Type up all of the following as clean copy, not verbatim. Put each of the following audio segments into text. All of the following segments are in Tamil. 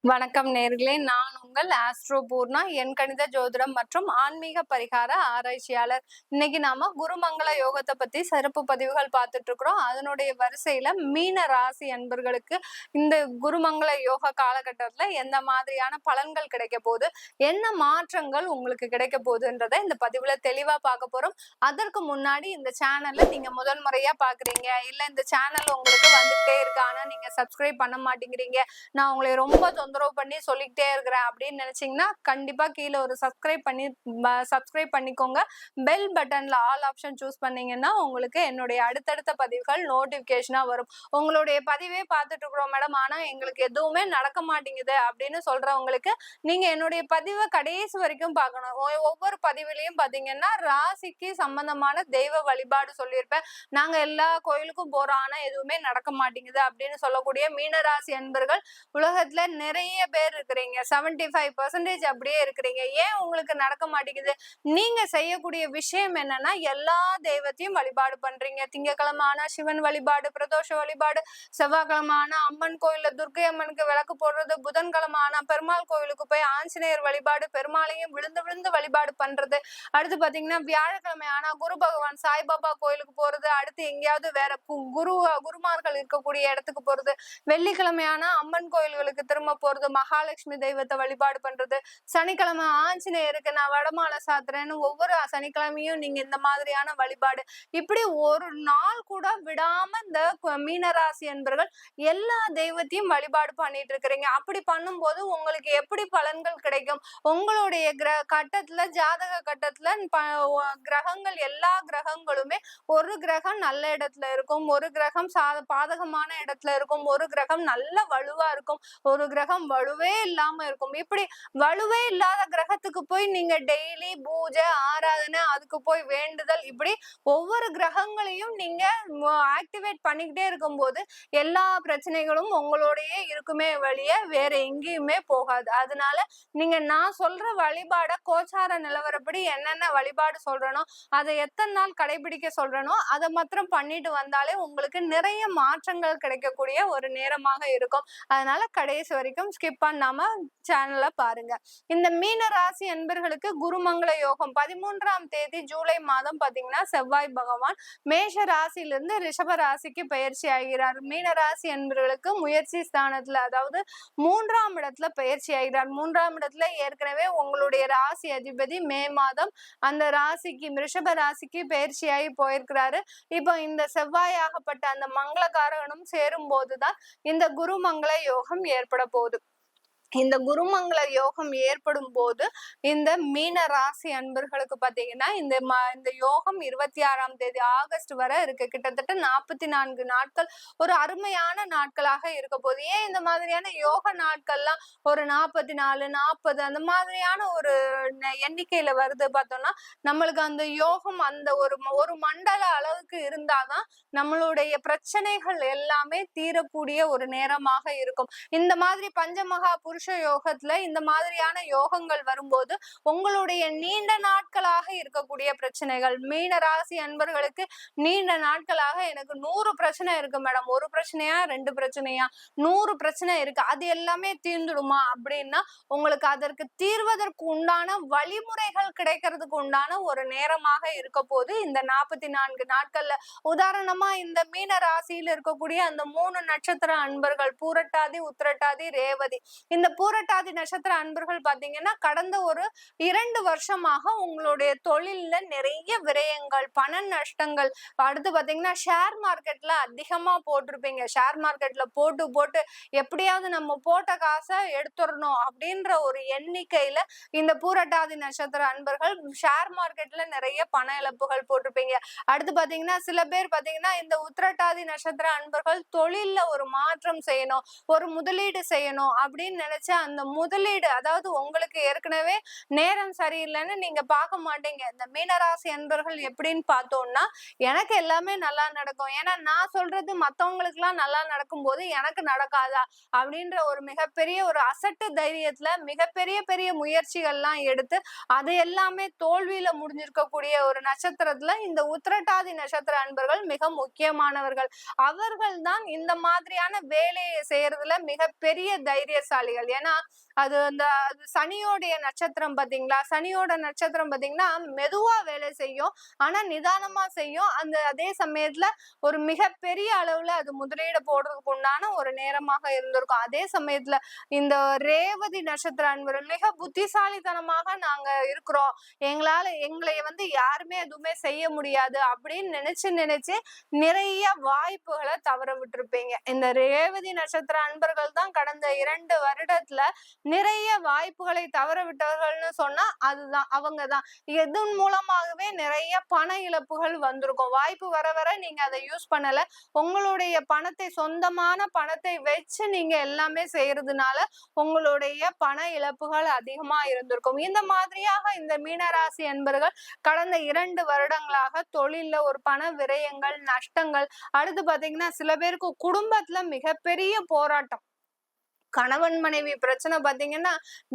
வணக்கம் நேர்களே, நான் உங்கள் ஆஸ்ட்ரோ பூர்ணா, எண் கணித ஜோதிடம் மற்றும் ஆன்மீக பரிகார ஆராய்ச்சியாளர். இன்னைக்கு நாம குருமங்கள யோகத்தை பத்தி சிறப்பு பதிவுகள் பார்த்துட்டு இருக்கிறோம். அதனுடைய வரிசையில மீன ராசி அன்பர்களுக்கு இந்த குருமங்கள யோக காலகட்டத்துல எந்த மாதிரியான பலன்கள் கிடைக்க போகுது, என்ன மாற்றங்கள் உங்களுக்கு கிடைக்க போகுதுன்றத இந்த பதிவுல தெளிவா பார்க்க போறோம். அதற்கு முன்னாடி இந்த சேனல்ல நீங்க முதல் முறையா பாக்குறீங்க, இல்ல இந்த சேனல் உங்களுக்கு வந்துட்டே இருக்கு, ஆனா நீங்க சப்ஸ்கிரைப் பண்ண மாட்டேங்கிறீங்க, நான் உங்களை ரொம்ப தொந்தரவு பண்ணி சொல்லிக்கிட்டே இருக்கிறேன் அப்படின்னு நினைச்சீங்கன்னா கண்டிப்பா கீழே ஒரு சப்ஸ்கிரைப் பண்ணிக்கோங்க. பெல் பட்டன்ல ஆல் ஆப்ஷன் சூஸ் பண்ணீங்கன்னா உங்களுக்கு என்னுடைய அடுத்தடுத்த பதிவுகள் நோட்டிபிகேஷனா வரும். உங்களுடைய பதிவே பார்த்துட்டு இருக்கிறோம் மேடம், ஆனா எங்களுக்கு எதுவுமே நடக்க மாட்டேங்குது அப்படின்னு சொல்றவங்களுக்கு நீங்க என்னுடைய பதிவை கடைசி வரைக்கும் பார்க்கணும். ஒவ்வொரு பதிவிலையும் பாத்தீங்கன்னா ராசிக்கு சம்பந்தமான தெய்வ வழிபாடு சொல்லியிருப்பேன். நாங்க எல்லா கோயிலுக்கும் போறோம், ஆனா எதுவுமே நடக்க மாட்டேங்குது அப்படின்னு சொல்லக்கூடிய மீனராசி அன்பர்கள் உலகத்துல நிறைய பேர் இருக்கிறீங்க. 75% அப்படியே இருக்கிறீங்க. ஏன் உங்களுக்கு நடக்க மாட்டேங்குது? நீங்க செய்யக்கூடிய விஷயம் என்னன்னா எல்லா தெய்வத்தையும் வழிபாடு பண்றீங்க. திங்கட்கிழமை ஆனா சிவன் வழிபாடு, பிரதோஷ வழிபாடு, செவ்வாய்க்கிழமை ஆனா அம்மன் கோயில்ல துர்க்கை அம்மனுக்கு விளக்கு போடுறது, புதன்கிழமை ஆனா பெருமாள் கோயிலுக்கு போய் ஆஞ்சநேயர் வழிபாடு, பெருமாளையும் விழுந்து விழுந்து வழிபாடு பண்றது. அடுத்து பாத்தீங்கன்னா வியாழக்கிழமை ஆனா குரு பகவான் சாய்பாபா கோயிலுக்கு போறது, அடுத்து எங்கேயாவது வேற குருமார்கள் இருக்கக்கூடிய இடத்துக்கு போறது, வெள்ளிக்கிழமை ஆனா அம்மன் கோயில்களுக்கு திரும்ப போறது, மகாலட்சுமி தெய்வத்தை வழிபாடு பண்றது, சனிக்கிழமை ஆஞ்சநேயருக்கு நான் வடமாலை சாத்துறேன்னு ஒவ்வொரு சனிக்கிழமையும் நீங்க இந்த மாதிரியான வழிபாடு, இப்படி ஒரு நாள் கூட விடாம இந்த மீனராசி என்பர்கள் எல்லா தெய்வத்தையும் வழிபாடு பண்ணிட்டு இருக்கிறீங்க. அப்படி பண்ணும்போது உங்களுக்கு எப்படி பலன்கள் கிடைக்கும்? உங்களுடைய கட்டத்துல ஜாதக கட்டத்துல கிரகங்கள் எல்லா கிரகங்களுமே ஒரு கிரகம் நல்ல இடத்துல இருக்கும், ஒரு கிரகம் பாதகமான இடத்துல இருக்கும், ஒரு கிரகம் நல்ல வலுவா இருக்கும், ஒரு கிரகம் வலுவே இல்லாம இருக்கும். இப்படி வலுவே இல்லாத கிரகத்துக்கு போய் நீங்க டெய்லி பூஜை ஆராதனை, அதுக்கு போய் வேண்டுதல், இப்படி ஒவ்வொரு கிரகங்களையும் நீங்க ஆக்டிவேட் பண்ணிக்கிட்டே இருக்கும்போது எல்லா பிரச்சனைகளும் உங்களோடயே இருக்குமே வழிய வேற எங்கேயுமே போகாது. அதனால நீங்க நான் சொல்ற வழிபாட கோச்சார நிலவரப்படி என்னென்ன வழிபாடு சொல்றனோ, அதை எத்தனை நாள் கடைபிடிக்க சொல்றனோ அதை மாத்திரம் பண்ணிட்டு வந்தாலே உங்களுக்கு நிறைய மாற்றங்கள் கிடைக்கக்கூடிய ஒரு நேரமாக இருக்கும். அதனால கடைசி வரைக்கும் ஸ்கிப் பண்ணாம சேனலை பாருங்க. இந்த மீன ராசி என்பர்களுக்கு குருமங்கள யோகம் 13ஆம் தேதி ஜூலை மாதம் பாத்தீங்கன்னா செவ்வாய் பகவான் மேஷ ராசியிலிருந்து ரிஷப ராசிக்கு பயிற்சி ஆகிறார். மீன ராசி என்பவர்களுக்கு முயற்சி ஸ்தானத்துல, அதாவது 3ஆம் இடத்துல பயிற்சி ஆகிறார். 3ஆம் இடத்துல ஏற்கனவே உங்களுடைய ராசி அதிபதி மே மாதம் அந்த ராசிக்கு ரிஷப ராசிக்கு பயிற்சியாகி போயிருக்கிறாரு. இப்போ இந்த செவ்வாயாகப்பட்ட அந்த மங்களகாரகனும் சேரும் போதுதான் இந்த குருமங்கள யோகம் ஏற்பட போகுது. இந்த குருமங்கள யோகம் ஏற்படும் போது இந்த மீன ராசி அன்பர்களுக்கு பாத்தீங்கன்னா இந்த யோகம் 26ஆம் தேதி ஆகஸ்ட் வரை இருக்கு. கிட்டத்தட்ட 44 நாட்கள் ஒரு அருமையான நாட்களாக இருக்க போகுது. ஏன் இந்த மாதிரியான யோக நாட்கள்லாம் ஒரு 44 40 அந்த மாதிரியான ஒரு எண்ணிக்கையில வருது பார்த்தோம்னா, நம்மளுக்கு அந்த யோகம் அந்த ஒரு மண்டல அளவுக்கு இருந்தாதான் நம்மளுடைய பிரச்சனைகள் எல்லாமே தீரக்கூடிய ஒரு நேரமாக இருக்கும். இந்த மாதிரி பஞ்சமகா புருஷ யோகத்துல இந்த மாதிரியான யோகங்கள் வரும்போது உங்களுடைய நீண்ட நாட்களாக இருக்கக்கூடிய பிரச்சனைகள், மீன ராசி அன்பர்களுக்கு நீண்ட நாட்களாக எனக்கு 100 பிரச்சனை இருக்கு மேடம், ஒரு பிரச்சனையா 2 பிரச்சனையா 100 பிரச்சனை இருக்கு, அது எல்லாமே தீர்ந்துடுமா அப்படின்னா உங்களுக்கு அதற்கு தீர்வதற்கு உண்டான வழிமுறைகள் கிடைக்கிறதுக்கு உண்டான ஒரு நேரமாக இருக்க போது இந்த 44 நாட்கள்ல. உதாரணமா இந்த மீன ராசியில் இருக்கக்கூடிய அந்த 3 நட்சத்திர அன்பர்கள் பூரட்டாதி, உத்திரட்டாதி, ரேவதி, இந்த பூரட்டாதி நட்சத்திர அன்பர்கள் பாத்தீங்கன்னா கடந்த ஒரு 2 வருஷமாக உங்களுடைய தொழில்ல நிறைய விரயங்கள், பண நஷ்டங்கள், அடுத்து பாத்தீங்கன்னா ஷேர் மார்க்கெட்ல அதிகமா போட்டிருப்பீங்க. ஷேர் மார்க்கெட்ல போட்டு போட்டு எப்படியாவது நம்ம போட்ட காசை எடுத்துடணும் அப்படின்ற ஒரு எண்ணிக்கையில இந்த பூரட்டாதி நட்சத்திர அன்பர்கள் ஷேர் மார்க்கெட்ல நிறைய பண இழப்புகள் போட்டிருப்பீங்க. அடுத்து பாத்தீங்கன்னா சில பேர் பாத்தீங்கன்னா இந்த உத்திரட்டாதி நட்சத்திர அன்பர்கள் தொழில்ல ஒரு மாற்றம் செய்யணும், ஒரு முதலீடு செய்யணும் அப்படின்னு நினைச்ச அந்த முதலீடு, அதாவது உங்களுக்கு ஏற்கனவே நேரம் சரியில்லைன்னு நீங்க பார்க்க மாட்டீங்க. இந்த மீனராசி அன்பர்கள் எப்படின்னு பார்த்தோம்னா, எனக்கு எல்லாமே நல்லா நடக்கும், ஏன்னா நான் சொல்றது மத்தவங்களுக்கு எல்லாம் நல்லா நடக்கும் போது எனக்கு நடக்காதா அப்படின்ற ஒரு மிகப்பெரிய ஒரு அசட்டு தைரியத்துல மிகப்பெரிய பெரிய முயற்சிகள்லாம் எடுத்து அது எல்லாமே தோல்வியில முடிஞ்சிருக்கக்கூடிய ஒரு நட்சத்திரத்துல இந்த உத்திரட்டாதி நட்சத்திர அன்பர்கள் மிக முக்கியமானவர்கள். அவர்கள் தான் இந்த மாதிரியான வேலையை செய்யறதுல மிகப்பெரிய தைரியசாலிகள். முடியாது. ஏன்னா அது அது சனியோடைய நட்சத்திரம் பாத்தீங்களா, சனியோட நட்சத்திரம் பாத்தீங்கன்னா மெதுவா வேலை செய்யும், ஆனா நிதானமா செய்யும். அதே சமயத்துல ஒரு மிகப்பெரிய அளவுல அது முதலீடு போடுறதுக்கு உண்டான ஒரு நேரமாக இருந்திருக்கும். அதே சமயத்துல இந்த ரேவதி நட்சத்திர அன்பர்கள் மிக புத்திசாலித்தனமாக நாங்க இருக்கிறோம், எங்களை யாருமே எதுவுமே செய்ய முடியாது அப்படின்னு நினைச்சு நிறைய வாய்ப்புகளை தவற விட்டுருப்பீங்க. இந்த ரேவதி நட்சத்திர அன்பர்கள் தான் கடந்த 2 வருடத்துல நிறைய வாய்ப்புகளை தவற விட்டவர்கள்னு சொன்னா அதுதான் அவங்கதான். இதன் மூலமாகவே நிறைய பண இழப்புகள் வந்திருக்கும். வாய்ப்பு வர வர நீங்க அதை யூஸ் பண்ணல, உங்களுடைய பணத்தை, சொந்தமான பணத்தை வச்சு நீங்க எல்லாமே செய்யறதுனால உங்களுடைய பண இழப்புகள் அதிகமா இருந்திருக்கும். இந்த மாதிரியாக இந்த மீனராசி என்பர்கள் கடந்த 2 வருடங்களாக தொழில்ல ஒரு பண விரயங்கள், நஷ்டங்கள், அடுத்து பாத்தீங்கன்னா சில பேருக்கு குடும்பத்துல மிகப்பெரிய போராட்டம், கணவன் மனைவி பிரச்சனை பாத்தீங்கன்னா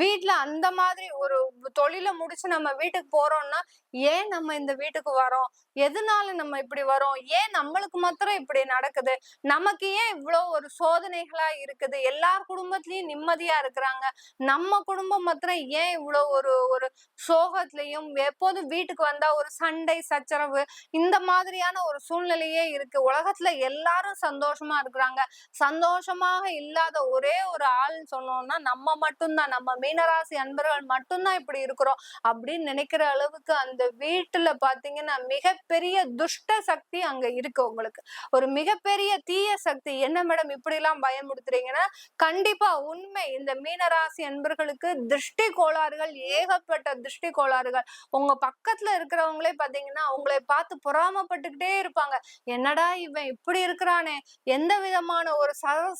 வீட்டுல அந்த மாதிரி ஒரு தொழிலை முடிச்சு நம்ம வீட்டுக்கு போறோம்னா, ஏன் நம்ம இந்த வீட்டுக்கு வரோம், எதனால நம்ம இப்படி வரோம், ஏன் நம்மளுக்கு மாத்திரம் இப்படி நடக்குது, நமக்கு ஏன் இவ்வளவு ஒரு சோதனைகளா இருக்குது, எல்லார் குடும்பத்திலயும் நிம்மதியா இருக்கிறாங்க, நம்ம குடும்பம் மாத்திரம் ஏன் இவ்வளவு ஒரு ஒரு சோகத்திலையும், எப்போதும் வீட்டுக்கு வந்தா ஒரு சண்டை சச்சரவு, இந்த மாதிரியான ஒரு சூழ்நிலையே இருக்கு. உலகத்துல எல்லாரும் சந்தோஷமா இருக்கிறாங்க, சந்தோஷமாக இல்லாத ஒரே ஒரு ஆள்னு சொன்னோம்னா நம்ம மட்டும்தான், நம்ம மீனராசி அன்பர்கள் மட்டும்தான் இப்படி இருக்கிறோம் அப்படின்னு நினைக்கிற அளவுக்கு அந்த வீட்டுல பாத்தீங்கன்னா மிகப்பெரிய துஷ்ட சக்தி அங்க இருக்கு. உங்களுக்கு ஒரு மிகப்பெரிய தீய சக்தி. என்ன மேடம் இப்படி எல்லாம் பயமுடுத்துறீங்கன்னா, கண்டிப்பா உண்மை. இந்த மீனராசி அன்பர்களுக்கு திருஷ்டி கோளாறுகள், ஏகப்பட்ட திருஷ்டி கோளாறுகள். உங்க பக்கத்துல இருக்கிறவங்களே பாத்தீங்கன்னா உங்களை பார்த்து பொறாமப்பட்டுக்கிட்டே இருப்பாங்க, என்னடா இவன் இப்படி இருக்கிறானே, எந்த விதமான ஒரு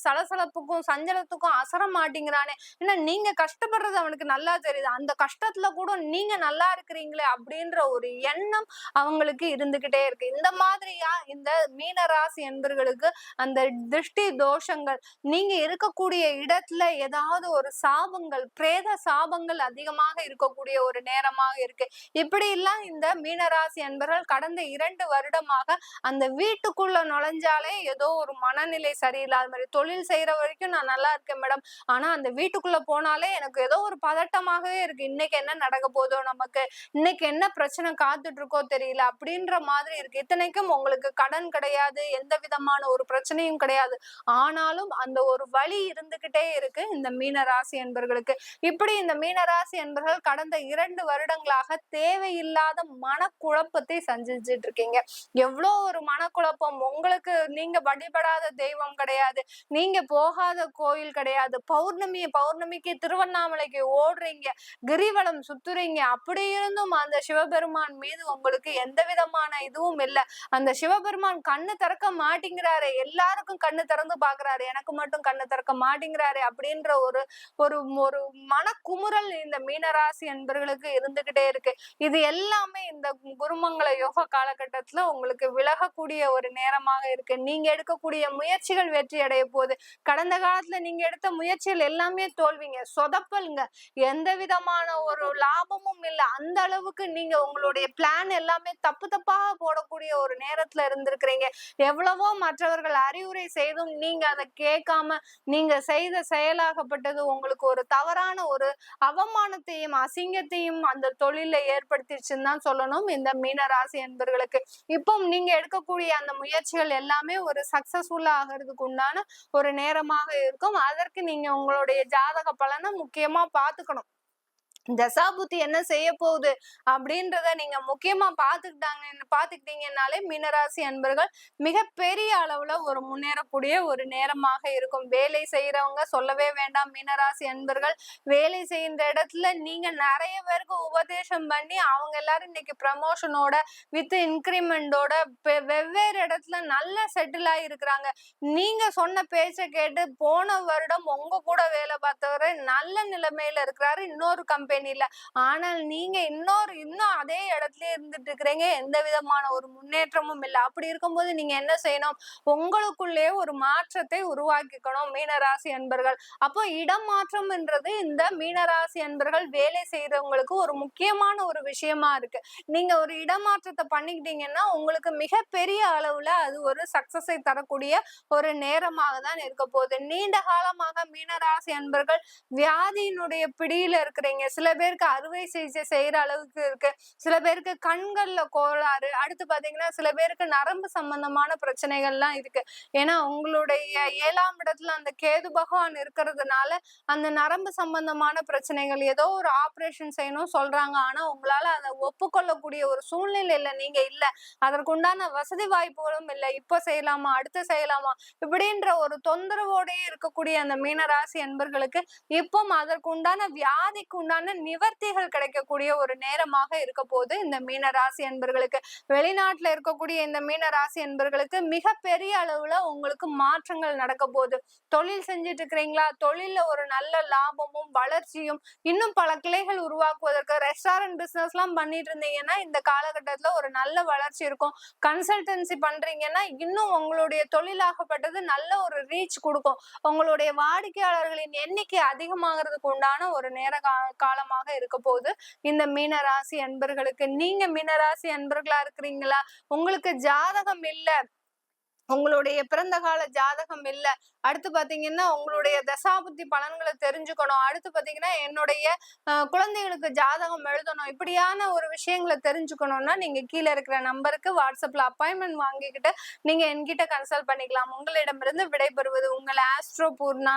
சலசலப்புக்கும் சஞ்சலத்துக்கும் அசர மாட்டேங்கிறானே, ஏன்னா நீங்க கஷ்டப்படுறது அவனுக்கு நல்லா தெரியுது, அந்த கஷ்டத்துல கூட நீங்க நல்லா இருக்கிறீங்களே அப்படின்ற ஒரு எண்ணம் அவங்களுக்கு இருந்துகிட்டே இருக்கு. இந்த மாதிரியா இந்த மீனராசி என்பர்களுக்கு அந்த திருஷ்டி தோஷங்கள், நீங்க இருக்கக்கூடிய இடத்துல ஏதாவது ஒரு சாபங்கள், பிரேத சாபங்கள் அதிகமாக இருக்கக்கூடிய ஒரு நேரமாக இருக்கு. இப்படி எல்லாம் இந்த மீனராசி என்பர்கள் கடந்த 2 வருடமாக அந்த வீட்டுக்குள்ள நுழைஞ்சாலே ஏதோ ஒரு மனநிலை சரியில்லாத மாதிரி, தொழில் செய்யற வரைக்கும் நான் நல்லா இருக்கேன் மேடம், ஆனா அந்த வீட்டுக்குள்ள போனாலே எனக்கு ஏதோ ஒரு பதட்டமாகவே இருக்கு, இன்னைக்கு என்ன நடக்க போதோ, நமக்கு இன்னைக்கு என்ன பிரச்சனை காத்துட்டு இருக்கோ தெரியல அப்படின்ற மாதிரி இருக்கு. இத்தனைக்கும் உங்களுக்கு கடன் கிடையாது, எந்த விதமான ஒரு பிரச்சனையும் கிடையாது, ஆனாலும் அந்த ஒரு வலி இருந்துகிட்டே இருக்கு இந்த மீன ராசி என்பர்களுக்கு. இப்படி இந்த மீன ராசி என்பர்கள் கடந்த 2 வருடங்களாக தேவையில்லாத மனக்குழப்பத்தை சந்திச்சுட்டு இருக்கீங்க. எவ்வளோ ஒரு மனக்குழப்பம் உங்களுக்கு, நீங்க வழிபடாத தெய்வம் கிடையாது, நீங்க போகாத கோயில் கிடையாது, பௌர்ணமிக்கு திருவண்ணாமலைக்கு ஓடுறீங்க, கிரிவலம் சுத்துறீங்க, அப்படி இருந்தும் அந்த சிவபெருமான் மீது உங்களுக்கு எந்த விதமான இதுவும் இல்லை. அந்த சிவபெருமான் கண்ணு திறக்க மாட்டேங்கிறாரு, எல்லாருக்கும் கண்ணு திறந்து பாக்குறாரு, எனக்கு மட்டும் கண்ணு திறக்க மாட்டேங்கிறாரு அப்படின்ற ஒரு ஒரு ஒரு மனக்குமுறல் இந்த மீனராசி என்பர்களுக்கு இருந்துகிட்டே இருக்கு. இது எல்லாமே இந்த குருமங்கள யோக காலகட்டத்துல உங்களுக்கு விலகக்கூடிய ஒரு நேரமாக இருக்கு. நீங்க எடுக்கக்கூடிய முயற்சிகள் வெற்றி அடைய போகுது. கடந்த காலத்துல நீங்க எடுத்த முயற்சிகள் எல்லாமே தோல்விங்க, சொதப்பல்ங்க, எந்த விதமான ஒரு லாபமும் இல்லை. அந்த அளவுக்கு நீங்க உங்களுடைய பிளான் எல்லாமே தப்பாக போடக்கூடிய ஒரு நேரத்துல இருந்திருக்கிறீங்க. எவ்வளவோ மற்றவர்கள் அறிவுரை செய்தும் நீங்க அதை கேட்காம நீங்க செய்த செயலாகப்பட்டது உங்களுக்கு ஒரு தவறான ஒரு அவமானத்தையும் அசிங்கத்தையும் அந்த தொழில ஏற்படுத்திடுச்சுன்னு தான் சொல்லணும் இந்த மீனராசி என்பர்களுக்கு. இப்போ நீங்க எடுக்கக்கூடிய அந்த முயற்சிகள் எல்லாமே ஒரு சக்சஸ்ஃபுல்லா ஆகிறதுக்கு உண்டான ஒரு நேரமாக இருக்கும். அதற்கு நீங்க உங்களுடைய ஜாதக பலனை முக்கியமா பாத்துக்கணும். தசாபுத்தி என்ன செய்ய போகுது அப்படின்றத நீங்க முக்கியமா பாத்துக்கிட்டீங்கன்னாலே மீனராசி அன்பர்கள் மிகப்பெரிய அளவுல ஒரு முன்னேறக்கூடிய ஒரு நேரமாக இருக்கும். வேலை செய்யறவங்க சொல்லவே வேண்டாம். மீனராசி அன்பர்கள் வேலை செய்கின்ற இடத்துல நீங்க நிறைய பேருக்கு உபதேசம் பண்ணி அவங்க எல்லாரும் இன்னைக்கு ப்ரமோஷனோட வித் இன்கிரிமெண்டோட வெவ்வேறு இடத்துல நல்லா செட்டில் ஆகி இருக்கிறாங்க. நீங்க சொன்ன பேச்சை கேட்டு போன வருடம் உங்க கூட வேலை பார்த்தவரை நல்ல நிலைமையில இருக்கிறாரு, இன்னொரு கம்பெனி இல்லைன்னு இல்ல. ஆனால் நீங்க இன்னும் அதே இடத்திலேயே இருந்துட்டு இருக்கிறீங்க. எந்த விதமான ஒரு முன்னேற்றமும் இல்ல. அப்படி இருக்கும்போது நீங்க என்ன செய்யணும்? உங்களுக்குள்ளேயே ஒரு மாற்றத்தை உருவாக்கிக்கணும் மீனராசி அன்பர்கள். அப்போ இடமாற்றம்ன்றது இந்த மீனராசி அன்பர்கள் வேலை செய்றவங்களுக்கு ஒரு முக்கியமான ஒரு விஷயமா இருக்கு. நீங்க ஒரு இடமாற்றத்த பண்ணிக்கிட்டீங்கன்னா, உங்களுக்கு மிகப்பெரிய அளவுல அது ஒரு சக்சஸை தரக்கூடிய ஒரு நேரமாக தான் இருக்க போகுது. நீண்ட காலமாக மீனராசி அன்பர்கள் வியாதியினுடைய பிடியில இருக்கிறீங்க. சில பேருக்கு அறுவை சிகிச்சை செய்யற அளவுக்கு இருக்கு. சில பேருக்கு கண்கள்ல கோளாறு, அடுத்து பாத்தீங்கன்னா சில பேருக்கு நரம்பு சம்பந்தமான பிரச்சனைகள்லாம் இருக்கு. ஏன்னா உங்களுடைய 7ஆம் இடத்துல அந்த கேது பகவான் இருக்கிறதுனால அந்த நரம்பு சம்பந்தமான பிரச்சனைகள் ஏதோ ஒரு ஆபரேஷன் செய்யணும் சொல்றாங்க. ஆனா உங்களால அதை ஒப்புக்கொள்ளக்கூடிய ஒரு சூழ்நிலையில நீங்க இல்ல. அதற்குண்டான வசதி வாய்ப்புகளும் இல்ல. இப்ப செய்யலாமா, அடுத்து செய்யலாமா, இப்படின்ற ஒரு தொந்தரவோடயே இருக்கக்கூடிய அந்த மீனராசி அன்பர்களுக்கு இப்போ அதற்குண்டான வியாதிக்கு உண்டான நிவர்த்திகள் கிடைக்கக்கூடிய ஒரு நேரமாக இருக்க போது இந்த மீனராசி அன்பர்களுக்கு. வெளிநாட்டுல இருக்கக்கூடிய இந்த மீனராசி அன்பர்களுக்கு மிகப்பெரிய அளவுல உங்களுக்கு மாற்றங்கள் நடக்க போகுது. தொழில் செஞ்சுட்டு இருக்கிறீங்களா? தொழில்ல ஒரு நல்ல லாபமும் வளர்ச்சியும் இன்னும் பல கிளைகள் உருவாக்குவதற்கு ரெஸ்டாரண்ட் பிசினஸ் எல்லாம் பண்ணிட்டு இருந்தீங்கன்னா இந்த காலகட்டத்துல ஒரு நல்ல வளர்ச்சி இருக்கும். கன்சல்டன்சி பண்றீங்கன்னா இன்னும் உங்களுடைய தொழிலாகப்பட்டது நல்ல ஒரு ரீச் கொடுக்கும். உங்களுடைய வாடிக்கையாளர்களின் எண்ணிக்கை அதிகமாகிறதுக்கு உண்டான ஒரு நேர காலமாக இருக்க போகுது இந்த மீனராசி அன்பர்களுக்கு. நீங்க மீனராசி அன்பர்களா இருக்கிறீங்களா? உங்களுக்கு ஜாதகம் இல்ல, உங்களுடைய பிறந்த கால ஜாதகம் இல்ல, அடுத்து பாத்தீங்கன்னா உங்களுடைய தசாபுத்தி பலன்களை தெரிஞ்சுக்கணும், அடுத்து பாத்தீங்கன்னா என்னுடைய குழந்தைகளுக்கு ஜாதகம் எழுதணும், இப்படியான ஒரு விஷயங்களை தெரிஞ்சுக்கணும்னா நீங்க கீழே இருக்கிற நம்பருக்கு வாட்ஸ்அப்ல அப்பாயின்மெண்ட் வாங்கிக்கிட்டு நீங்க என்கிட்ட கன்சல்ட் பண்ணிக்கலாம். உங்களிடமிருந்து விடைபெறுவது உங்கள் ஆஸ்ட்ரோ பூர்ணா.